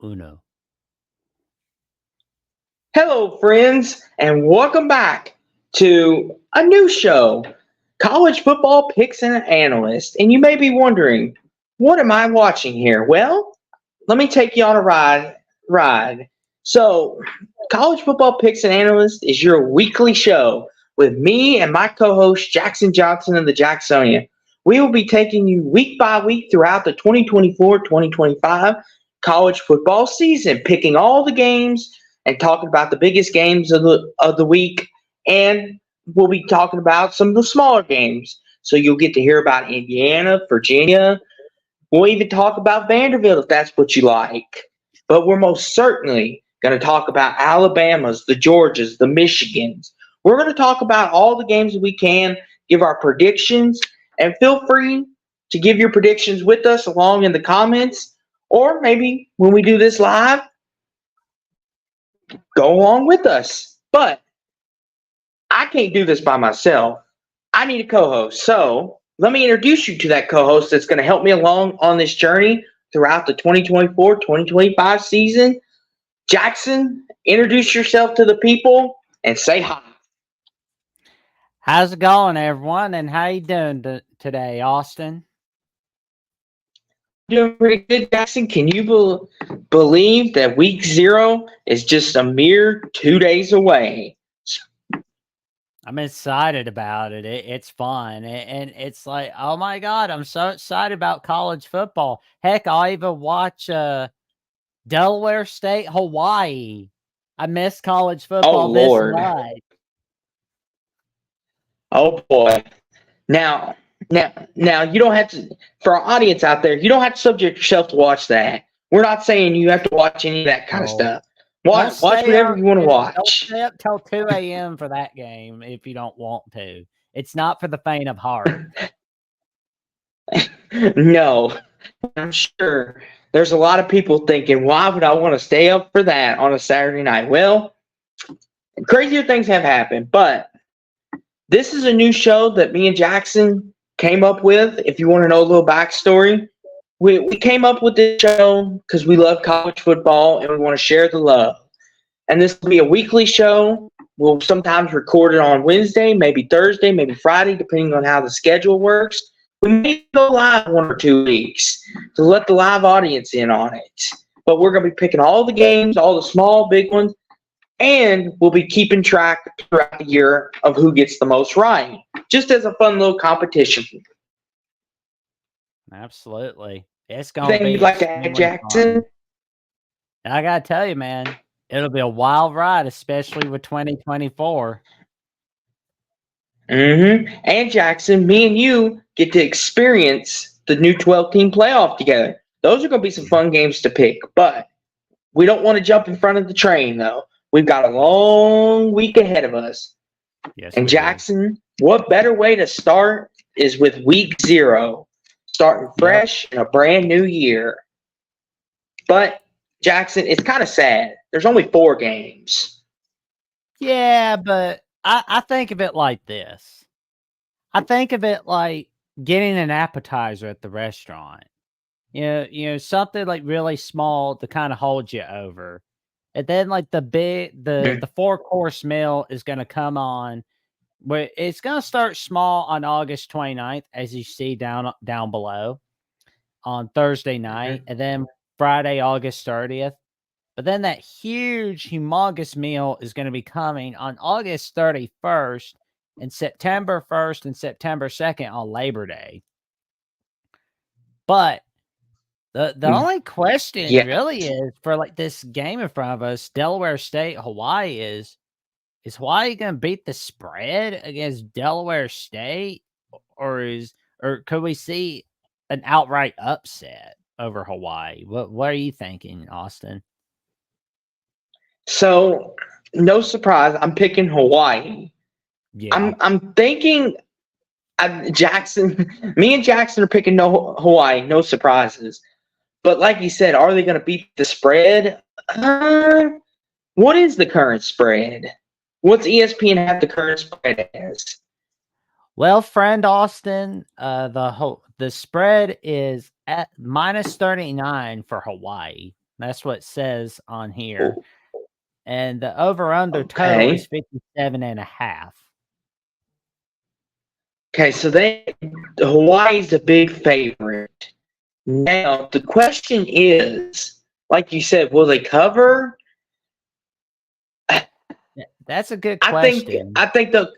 Uno. Hello, friends, and welcome back to a new show, College Football Picks and Analyst. And you may be wondering, what am I watching here? Well, let me take you on a ride. So, College Football Picks and Analyst is your weekly show with me and my co-host Jackson Johnson and the Jacksonia. We will be taking you week by week throughout the 2024-2025 college football season, picking all the games and talking about the biggest games of the week, and we'll be talking about some of the smaller games. So you'll get to hear about Indiana, Virginia. We'll even talk about Vanderbilt if that's what you like. But we're most certainly going to talk about Alabama's, the Georgias, the Michigans. We're going to talk about all the games that we can, give our predictions, and feel free to give your predictions with us along in the comments. Or maybe when we do this live, go along with us. But I can't do this by myself. I need a co-host. So let me introduce you to that co-host that's going to help me along on this journey throughout the 2024-2025 season. Jackson, introduce yourself to the people and say hi. How's it going, everyone? And how you doing today, Austin? I'm doing pretty good, Jackson. Can you believe that week 0 is just a mere 2 days away? I'm excited about it. It's fun. And it's like, oh my God, I'm so excited about college football. Heck, I even watch Delaware State, Hawaii. I missed college Oh, football this Lord. night. Oh, boy. Now, now, you don't have to. For our audience out there, you don't have to subject yourself to watch that. We're not saying you have to watch any of that kind of Oh, stuff. Watch whatever you want to don't watch. stay up till 2 a.m. for that game if you don't want to. It's not for the faint of heart. No, I'm sure there's a lot of people thinking, why would I want to stay up for that on a Saturday night? Well, crazier things have happened, but this is a new show that me and Jackson came up with. If you want to know a little backstory, we came up with this show because we love college football and we want to share the love. And this will be a weekly show. We'll sometimes record it on Wednesday, maybe Thursday, maybe Friday, depending on how the schedule works. We may go live 1 or 2 weeks to let the live audience in on it. But we're going to be picking all the games, all the small, big ones, and we'll be keeping track throughout the year of who gets the most right, just as a fun little competition. Absolutely. It's going to Anything you'd be like to add, extremely fun. Jackson? I got to tell you, man, it'll be a wild ride, especially with 2024. And Jackson, me and you get to experience the new 12-team playoff together. Those are going to be some fun games to pick, but we don't want to jump in front of the train, though. We've got a long week ahead of us. Yes, And we do. Jackson, what better way to start is with week 0, starting Yep. fresh in a brand new year. But, Jackson, it's kind of sad. There's only 4 games. Yeah, but I think of it like this. I think of it like getting an appetizer at the restaurant. Something like really small to kind of hold you over. And then like the 4-course meal is gonna come on. But it's gonna start small on August 29th, as you see down below on Thursday night, and then Friday, August 30th. But then that huge, humongous meal is going to be coming on August 31st and September 1st and September 2nd on Labor Day. But the only question Yeah. really is for like this game in front of us, Delaware State, Hawaii is Hawaii going to beat the spread against Delaware State or could we see an outright upset over Hawaii? What are you thinking, Austin? So, no surprise, I'm picking Hawaii. Yeah. I'm thinking Jackson. Me and Jackson are picking no Hawaii. No surprises. But like you said, are they going to beat the spread? What is the current spread? What's ESPN have the current spread as? Well, friend Austin, the spread is at -39 for Hawaii. That's what it says on here. And the over-under total is Okay. 57.5. Okay, so Hawaii's a big favorite. Now the question is, like you said, will they cover? That's a good I think question. I think they'll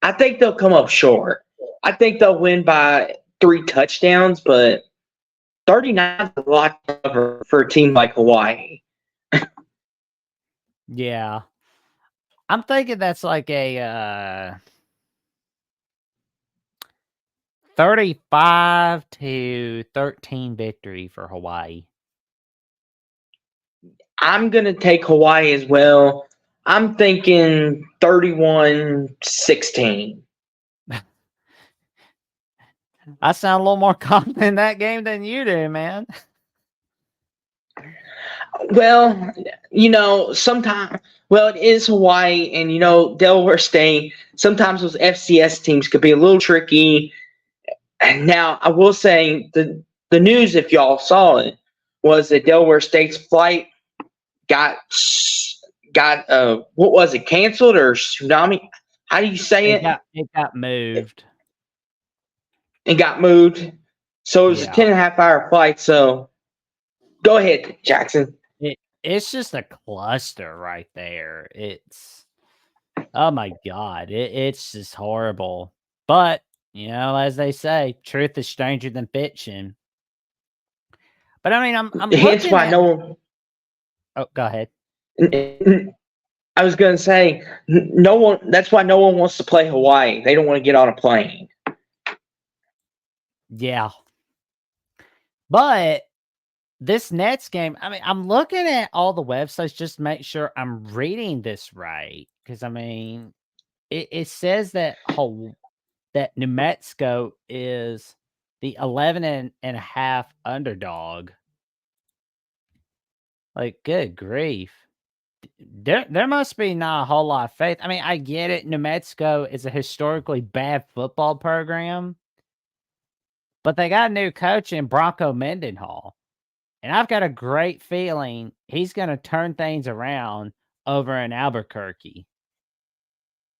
I think they'll come up short. I think they'll win by 3 touchdowns, but 39 is a lot to cover for a team like Hawaii. Yeah. I'm thinking that's like a 35-13 victory for Hawaii. I'm gonna take Hawaii as well. I'm thinking 31-16. I sound a little more confident in that game than you do, man. Well, sometimes, it is Hawaii, and Delaware State. Sometimes those FCS teams could be a little tricky. And now, I will say the news, if y'all saw it, was that Delaware State's flight got what was it, canceled or tsunami? How do you say It it? got moved. It got moved. So it was a Yeah. 10.5 hour flight. So go ahead, Jackson. It's just a cluster right there. It's oh my god, it's just horrible. But, as they say, truth is stranger than fiction. But I mean, I'm Hence looking why at. no one. Oh, go ahead. I was going to say, no one. That's why no one wants to play Hawaii. They don't want to get on a plane. Yeah. But this Nets game, I mean, I'm looking at all the websites just to make sure I'm reading this right. Because I mean, it says that that New Mexico is the 11.5 underdog. Like, good grief. There must be not a whole lot of faith. I mean, I get it. New Mexico is a historically bad football program, but they got a new coach in Bronco Mendenhall. And I've got a great feeling he's going to turn things around over in Albuquerque.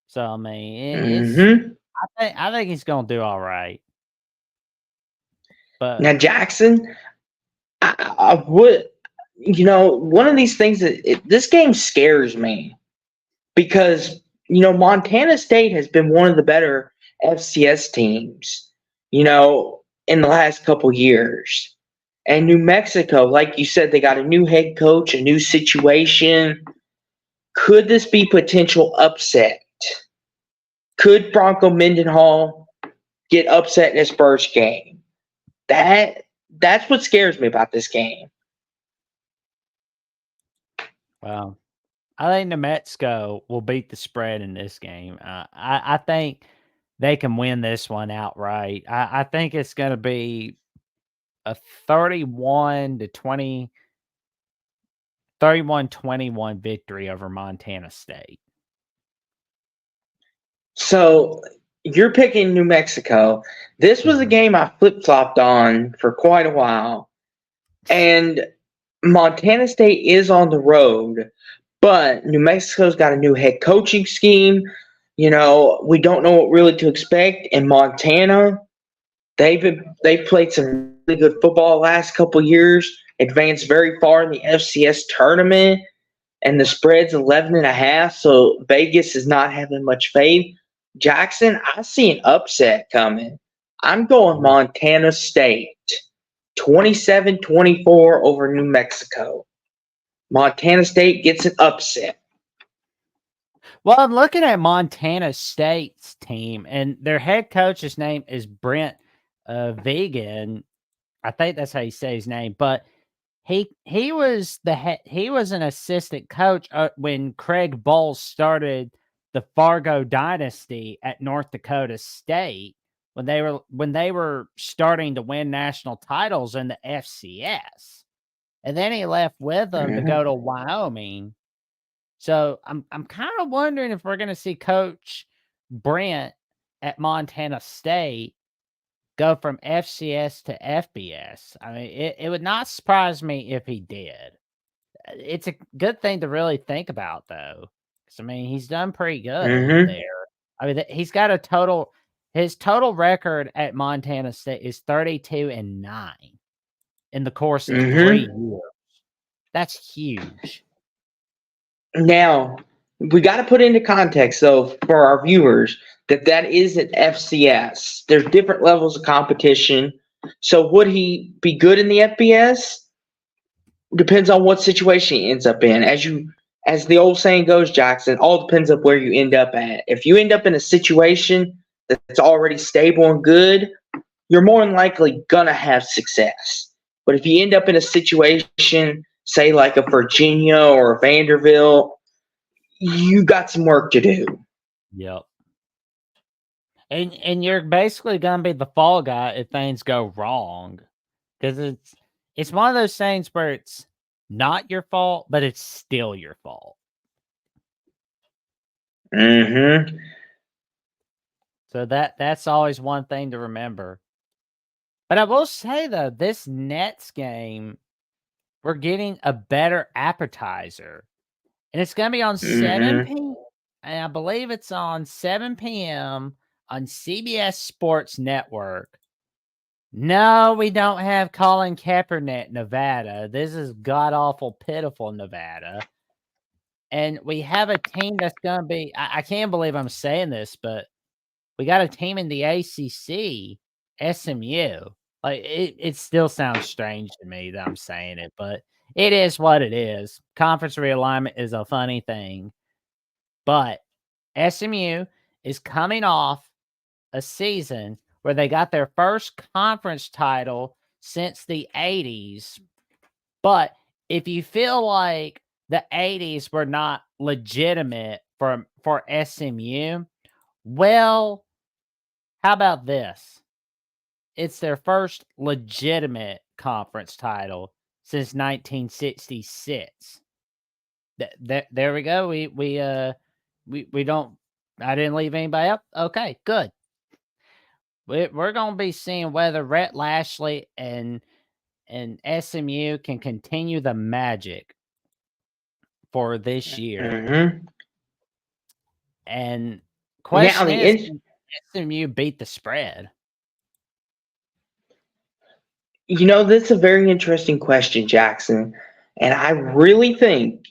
So, I mean, Hmm. I think he's going to do all right. But Now, Jackson, I would. One of these things this game scares me because Montana State has been one of the better FCS teams, in the last couple years. And New Mexico, like you said, they got a new head coach, a new situation. Could this be potential upset? Could Bronco Mendenhall get upset in his first game? That's what scares me about this game. well, I think New Mexico will beat the spread in this game. I think they can win this one outright. I think it's going to be a 31-21 victory over Montana State. So you're picking New Mexico. This was a Mhm. game I flip flopped on for quite a while. And Montana State is on the road, but New Mexico's got a new head coaching scheme. We don't know what really to expect. In Montana, they've played some really good football the last couple years, advanced very far in the FCS tournament, and the spread's 11.5. So Vegas is not having much faith. Jackson, I see an upset coming. I'm going Ooh. Montana State, 27-24 over New Mexico. Montana State gets an upset. Well, I'm looking at Montana State's team, and their head coach's name is Brent Vegan. I think that's how you say his name, but he was he was an assistant coach when Craig Bowles started the Fargo dynasty at North Dakota State when they were starting to win national titles in the FCS. And then he left with them to Mhm. go to Wyoming. So I'm kind of wondering if we're going to see Coach Brent at Montana State. go from FCS to FBS. I mean, it would not surprise me if he did. It's a good thing to really think about, though, 'cause, I mean, he's done pretty good Mm-hmm. there. I mean, he's got a total his total record at Montana State is 32-9 in the course of 3 Mm-hmm. years. That's huge. Now, we got to put into context, though, for our viewers, that is an FCS. There's different levels of competition. So, would he be good in the FBS? Depends on what situation he ends up in. As the old saying goes, Jackson, all depends on where you end up at. If you end up in a situation that's already stable and good, you're more than likely gonna have success. But if you end up in a situation, say like a Virginia or a Vanderbilt, you got some work to do. Yep. And you're basically gonna be the fall guy if things go wrong, because it's one of those things where it's not your fault, but it's still your fault. Mm-hmm. So that's always one thing to remember. But I will say though, this Nets game, we're getting a better appetizer, and it's gonna be on 7 Mm-hmm. p.m. and I believe it's on 7 p.m. on CBS Sports Network. No, we don't have Colin Kaepernick, Nevada. This is god awful, pitiful Nevada. And we have a team that's gonna be I can't believe I'm saying this, but we got a team in the ACC, SMU. Like, it still sounds strange to me that I'm saying it, but it is what it is. Conference realignment is a funny thing, but SMU is coming off a season where they got their first conference title since the '80s. But if you feel like the '80s were not legitimate for SMU, well, how about this? It's their first legitimate conference title since 1966. There we go. We don't I didn't leave anybody up. Okay, good. We're gonna be seeing whether Rhett Lashley and SMU can continue the magic for this year. Mm-hmm. And Now question the is, in- can SMU beat the spread? That's a very interesting question, Jackson. And I really think,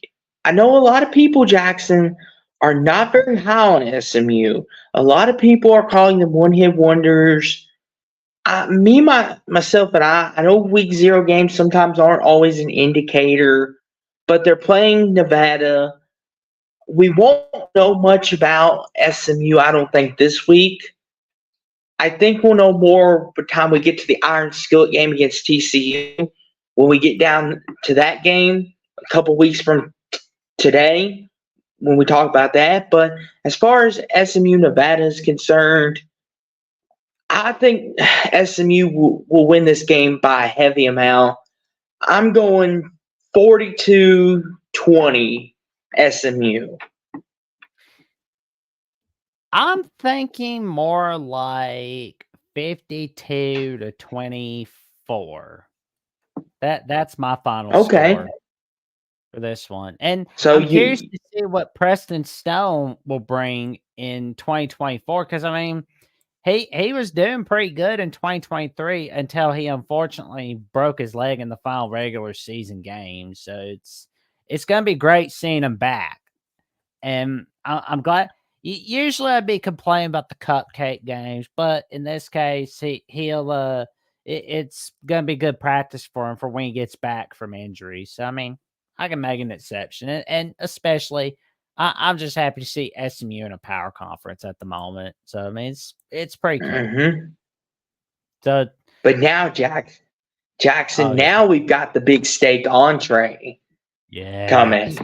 I know a lot of people, Jackson, are not very high on SMU. A lot of people are calling them one hit wonders. Myself, and I know week zero games sometimes aren't always an indicator, but they're playing Nevada. We won't know much about SMU, I don't think, this week. I think we'll know more by the time we get to the Iron Skillet game against TCU. When we get down to that game a couple weeks from today, when we talk about that. But as far as SMU Nevada is concerned, I think SMU will win this game by a heavy amount. I'm going 42-20 SMU. I'm thinking more like 52-24. That's my final Okay. score for this one. And So I'm curious you to see what Preston Stone will bring in 2024 because I mean, he was doing pretty good in 2023 until he unfortunately broke his leg in the final regular season game. So it's gonna be great seeing him back. And I'm glad. Usually, I'd be complaining about the cupcake games, but in this case, he'll it's gonna be good practice for him for when he gets back from injury. So I mean, I can make an exception, and especially I'm just happy to see SMU in a power conference at the moment. So I mean, it's pretty cool. Mhm. So But now, Jackson, oh yeah, now we've got the big steak entree yes. coming.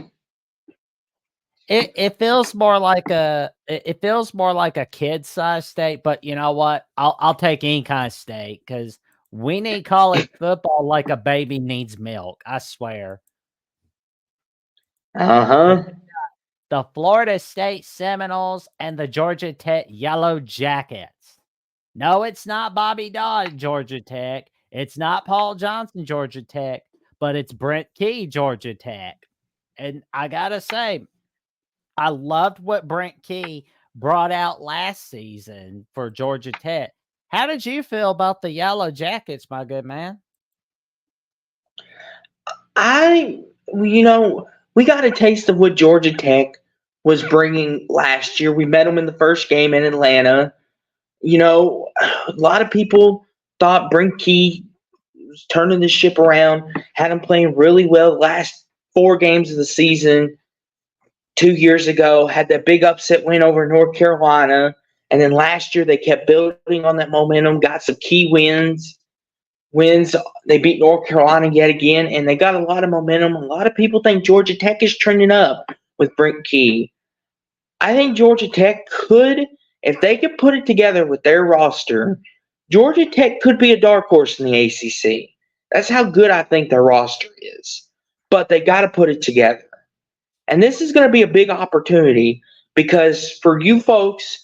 It feels more like it feels more like a kid size steak, but you know what? I'll take any kind of steak because we need college football like a baby needs milk. I swear. Uh 'Cause huh. the Florida State Seminoles and the Georgia Tech Yellow Jackets. No, it's not Bobby Dodd, Georgia Tech. It's not Paul Johnson, Georgia Tech, but it's Brent Key, Georgia Tech. And I gotta say, I loved what Brent Key brought out last season for Georgia Tech. How did you feel about the Yellow Jackets, my good man? I, you know, we got a taste of what Georgia Tech was bringing last year. We met them in the first game in Atlanta. A lot of people thought Brink Key was turning the ship around, had him playing really well the last 4 games of the season. 2 years ago, had that big upset win over North Carolina. And then last year, they kept building on that momentum, got some key wins. They beat North Carolina yet again, and they got a lot of momentum. A lot of people think Georgia Tech is trending up with Brent Key. I think Georgia Tech could, if they could put it together with their roster, Georgia Tech could be a dark horse in the ACC. That's how good I think their roster is. But they got to put it together. And this is going to be a big opportunity because for you folks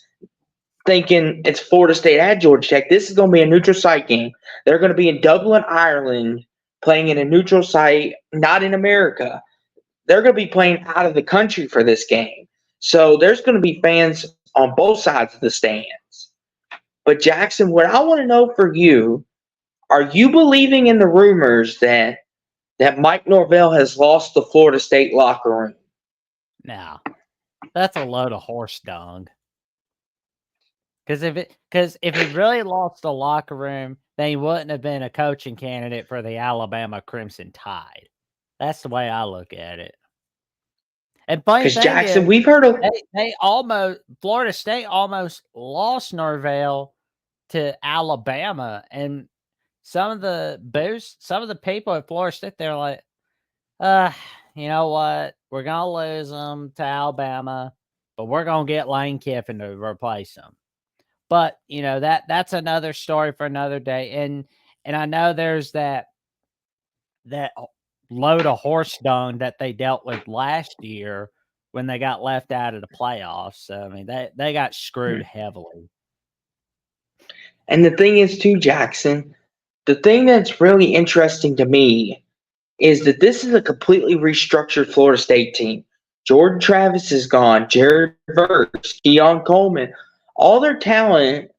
thinking it's Florida State at Georgia Tech, this is going to be a neutral site game. They're going to be in Dublin, Ireland, playing in a neutral site, not in America. They're going to be playing out of the country for this game. So there's going to be fans on both sides of the stands. But Jackson, what I want to know for you, are you believing in the rumors that Mike Norvell has lost the Florida State locker room? Now, that's a load of horse dung. Because if he really lost the locker room, then he wouldn't have been a coaching candidate for the Alabama Crimson Tide. That's the way I look at it. And funny Because thing Jackson, is, we've heard of they almost Florida State almost lost Norvell to Alabama, and some of the people at Florida State, they're like, uh, you know what? We're gonna lose them to Alabama, but we're gonna get Lane Kiffin to replace them. But that's another story for another day. And I know there's that load of horse dung that they dealt with last year when they got left out of the playoffs. So I mean, they got screwed heavily. and the thing is too, Jackson, the thing that's really interesting to me is that this is a completely restructured Florida State team. Jordan Travis is gone, Jared Verse, Keon Coleman, all their talent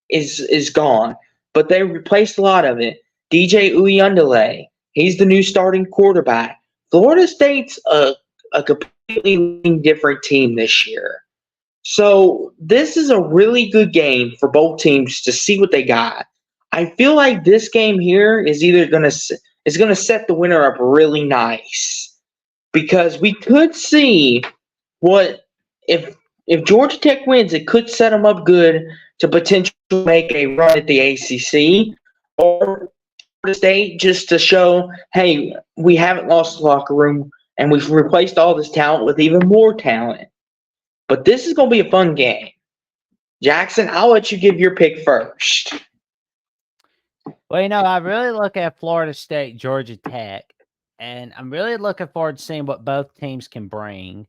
is gone, but they replaced a lot of it. DJ Uyundele, he's the new starting quarterback. Florida State's a completely different team this year. So this is a really good game for both teams to see what they got. I feel like this game here is either going to set the winner up really nice because we could see what if Georgia Tech wins, it could set them up good to potentially make a run at the ACC or Florida State just to show, hey, we haven't lost the locker room and we've replaced all this talent with even more talent. But this is going to be a fun game. Jackson, I'll let you give your pick first. Well, I really look at Florida State, Georgia Tech, and I'm really looking forward to seeing what both teams can bring.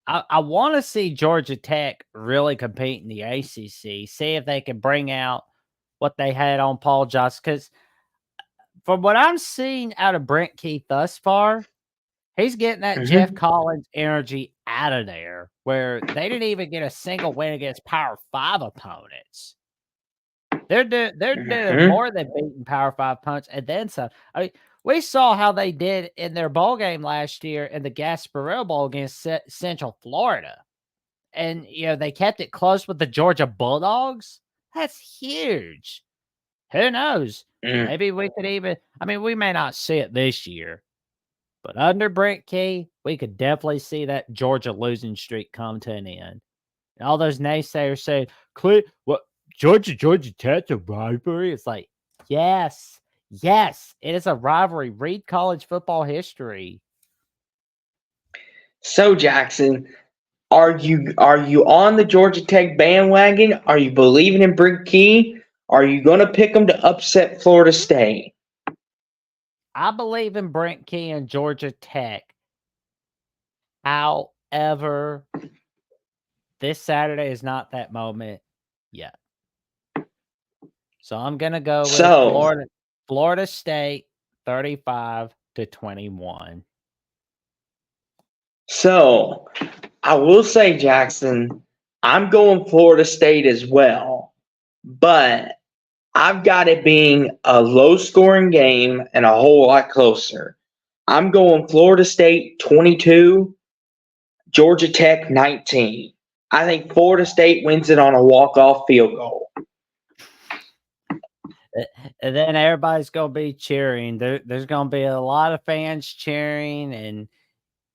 I want to see Georgia Tech really compete in the ACC, see if they can bring out what they had on Paul Johnson. Because from what I'm seeing out of Brent Keith thus far, he's getting that Jeff Mm-hmm. Collins energy out of there, where they didn't even get a single win against Power 5 opponents. They're doing Mm-hmm. more than beating Power 5 opponents and then some. I mean, we saw how they did in their bowl game last year in the Gasparilla Bowl against Central Florida. And, they kept it close with the Georgia Bulldogs. That's huge. Who knows? Mm. Maybe we could even we may not see it this year, but under Brent Key, we could definitely see that Georgia losing streak come to an end. And all those naysayers say, what, Georgia Tech's a rivalry? It's like, yes, it is a rivalry. Read college football history. So Jackson, are you on the Georgia Tech bandwagon? Are you believing in Brick Key? Are you going to pick them to upset Florida State? I believe in Brent Key and Georgia Tech. However, this Saturday is not that moment yet. So I'm gonna go with So, Florida State 35-21. so I will say, Jackson, I'm going Florida State as well, but I've got it being a low scoring game and a whole lot closer. I'm going Florida State 22, Georgia Tech 19. I think Florida State wins it on a walk-off field goal. And then everybody's gonna be cheering. There's gonna be a lot of fans cheering, and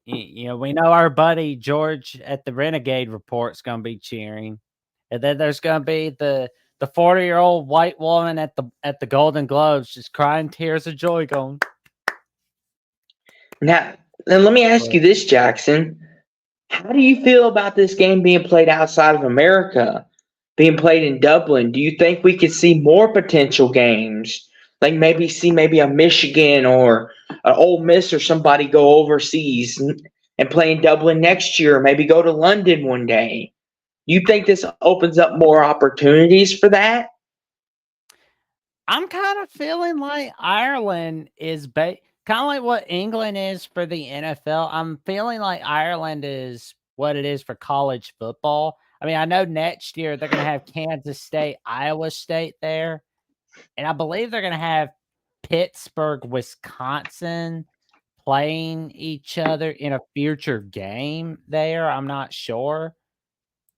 we know our buddy George at the Renegade Report's gonna be cheering, and then there's gonna be the 40-year-old white woman at the Golden Globes just crying tears of joy, going. Now, then let me ask you this, Jackson. How do you feel about this game being played outside of America, being played in Dublin? Do you think we could see more potential games? Like maybe a Michigan or an Ole Miss or somebody go overseas and play in Dublin next year, or maybe go to London one day. You think this opens up more opportunities for that? I'm kind of feeling like Ireland is kind of like what England is for the NFL. I'm feeling like Ireland is what it is for college football. I mean, I know next year they're going to have Kansas State, Iowa State there, and I believe they're going to have Pittsburgh, Wisconsin playing each other in a future game there. I'm not sure,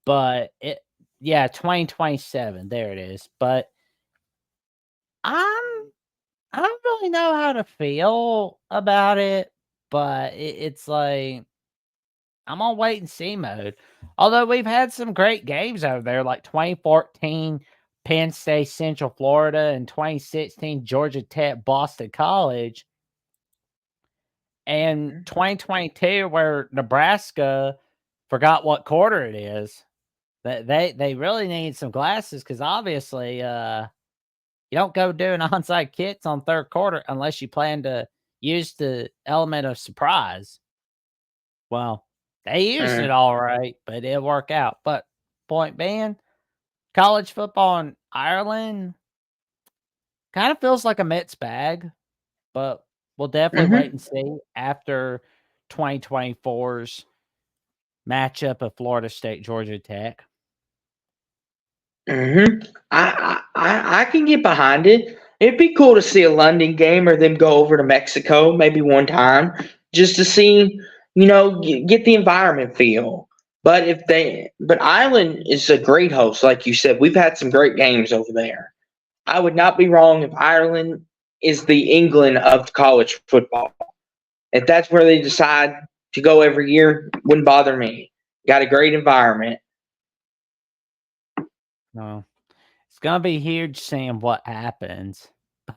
but yeah, 2027. There it is. But I'm I don't really know how to feel about it, but it's like I'm on wait and see mode. Although we've had some great games over there, like 2014 Penn State Central Florida and 2016 Georgia Tech Boston College, and 2022 where Nebraska forgot what quarter it is. That they really need some glasses because obviously you don't go doing onside kicks on third quarter unless you plan to use the element of surprise. Well, they used it Mm, all right, but it'll work out. But point being, college football in Ireland kind of feels like a mixed bag, but we'll definitely wait mm-hmm. and see after 2024's matchup of Florida State, Georgia Tech. I can get behind it. It'd be cool to see a London game or them go over to Mexico maybe one time just to see, get the environment feel. But Ireland is a great host, like you said. We've had some great games over there. I would not be wrong if Ireland is the England of college football. If that's where they decide to go every year, wouldn't bother me. Got a great environment. No. It's gonna be huge seeing what happens,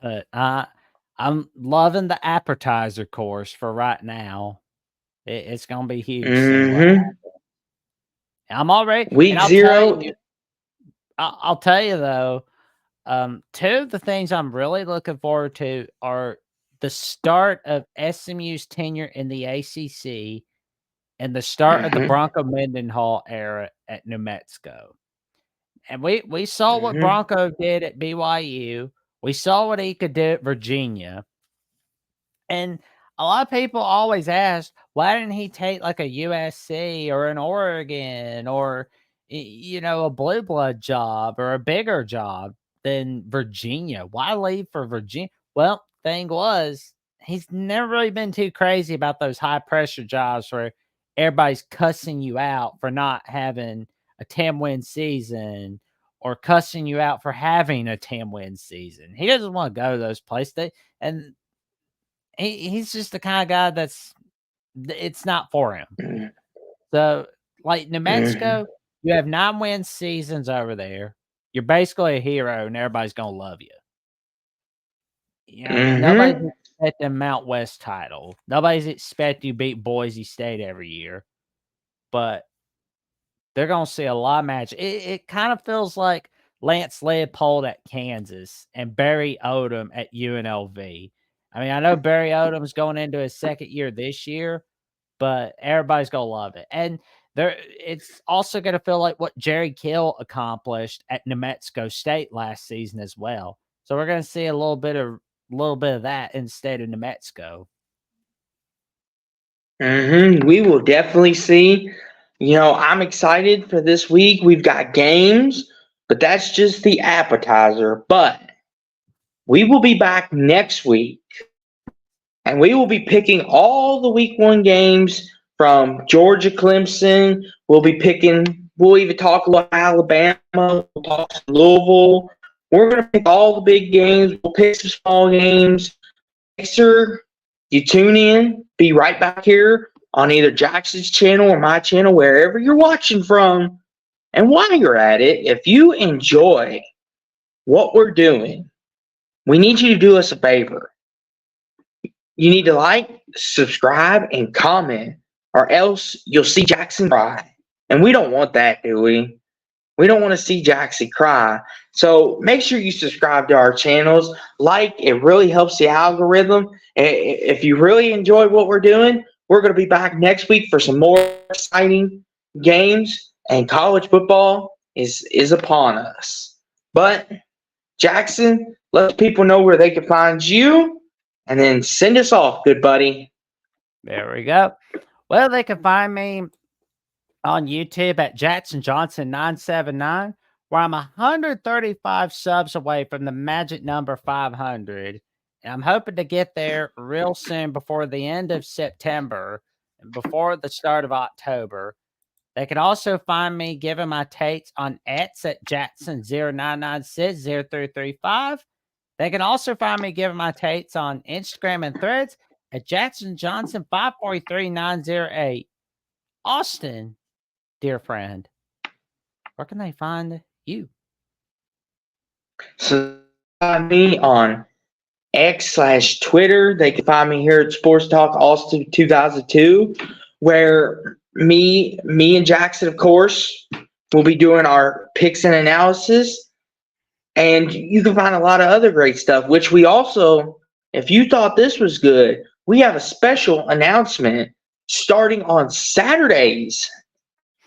but I'm loving the appetizer course for right now. It's gonna be huge seeing what Hmm. happens. I'm already, and Week zero. I'll tell you though, two of the things I'm really looking forward to are the start of SMU's tenure in the ACC and the start of the Hmm. Bronco Mendenhall era at New Mexico. And we saw what Hmm. Bronco did at BYU. We saw what he could do at Virginia. And a lot of people always ask, why didn't he take like a USC or an Oregon or a blue blood job or a bigger job than Virginia? Why leave for Virginia? Well, thing was, he's never really been too crazy about those high pressure jobs where everybody's cussing you out for not having a 10-win season or cussing you out for having a 10-win season. He doesn't want to go to those places. And he's just the kind of guy it's not for him. So, like New Hmm. Mexico, you have 9-win seasons over there. You're basically a hero, and everybody's gonna love you. I mean, nobody's Hmm. expecting Mount West title. Nobody's expecting you beat Boise State every year, but they're gonna see a lot of match. It kind of feels like Lance Leopold at Kansas and Barry Odom at UNLV. I mean, I know Barry Odom's going into his second year this year, but everybody's gonna love it. And It's also going to feel like what Jerry Kill accomplished at New Mexico State last season as well. So we're going to see a little bit of that instead of New Mexico. We will definitely see. I'm excited for this week. We've got games, but that's just the appetizer. But we will be back next week, and we will be picking all the week one games from Georgia, Clemson. We'll even talk a little Alabama. We'll talk some Louisville. We're going to pick all the big games. We'll pick some small games. Make sure you tune in. Be right back here on either Jackson's channel or my channel, wherever you're watching from. And while you're at it, if you enjoy what we're doing, we need you to do us a favor. You need to like, subscribe, and comment, or else you'll see Jackson cry. And we don't want that, do we? We don't want to see Jackson cry. So make sure you subscribe to our channels. Like, it really helps the algorithm. If you really enjoy what we're doing, we're going to be back next week for some more exciting games. And college football is upon us. But, Jackson, let people know where they can find you. And then send us off, good buddy. There we go. Well, they can find me on YouTube at Jackson Johnson 979, where I'm 135 subs away from the magic number 500. And I'm hoping to get there real soon before the end of September and before the start of October. They can also find me giving my takes on X at Jackson09960335. They can also find me giving my takes on Instagram and Threads at Jackson Johnson 543908. Austin, dear friend, where can they find you? So find me on X/Twitter. They can find me here at Sports Talk Austin 2002, where me and Jackson, of course, will be doing our picks and analysis. And you can find a lot of other great stuff, which we also, if you thought this was good, we have a special announcement starting on Saturdays.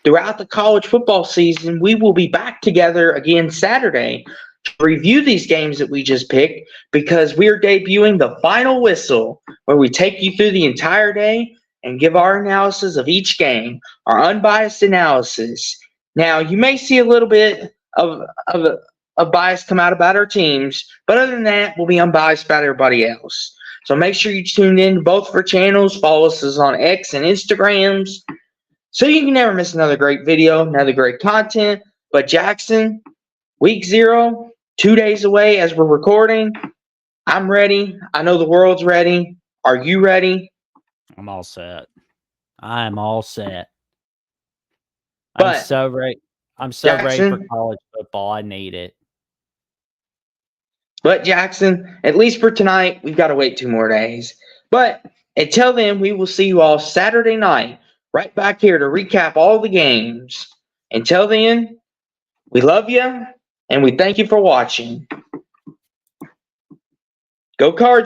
Throughout the college football season, we will be back together again Saturday to review these games that we just picked, because we are debuting the final whistle, where we take you through the entire day and give our analysis of each game, our unbiased analysis. Now, you may see a little bit of bias come out about our teams, but other than that, we'll be unbiased about everybody else. So make sure you tune in to both of our channels. Follow us on X and Instagrams, so you can never miss another great video, another great content. But Jackson, week 0, 2 days away as we're recording. I'm ready. I know the world's ready. Are you ready? I'm all set. I am all set. But, I'm so ready. I'm so Jackson, ready for college football. I need it. But Jackson, at least for tonight, we've got to wait 2 more days. But until then, we will see you all Saturday night, right back here to recap all the games. Until then, we love you, and we thank you for watching. Go Cards!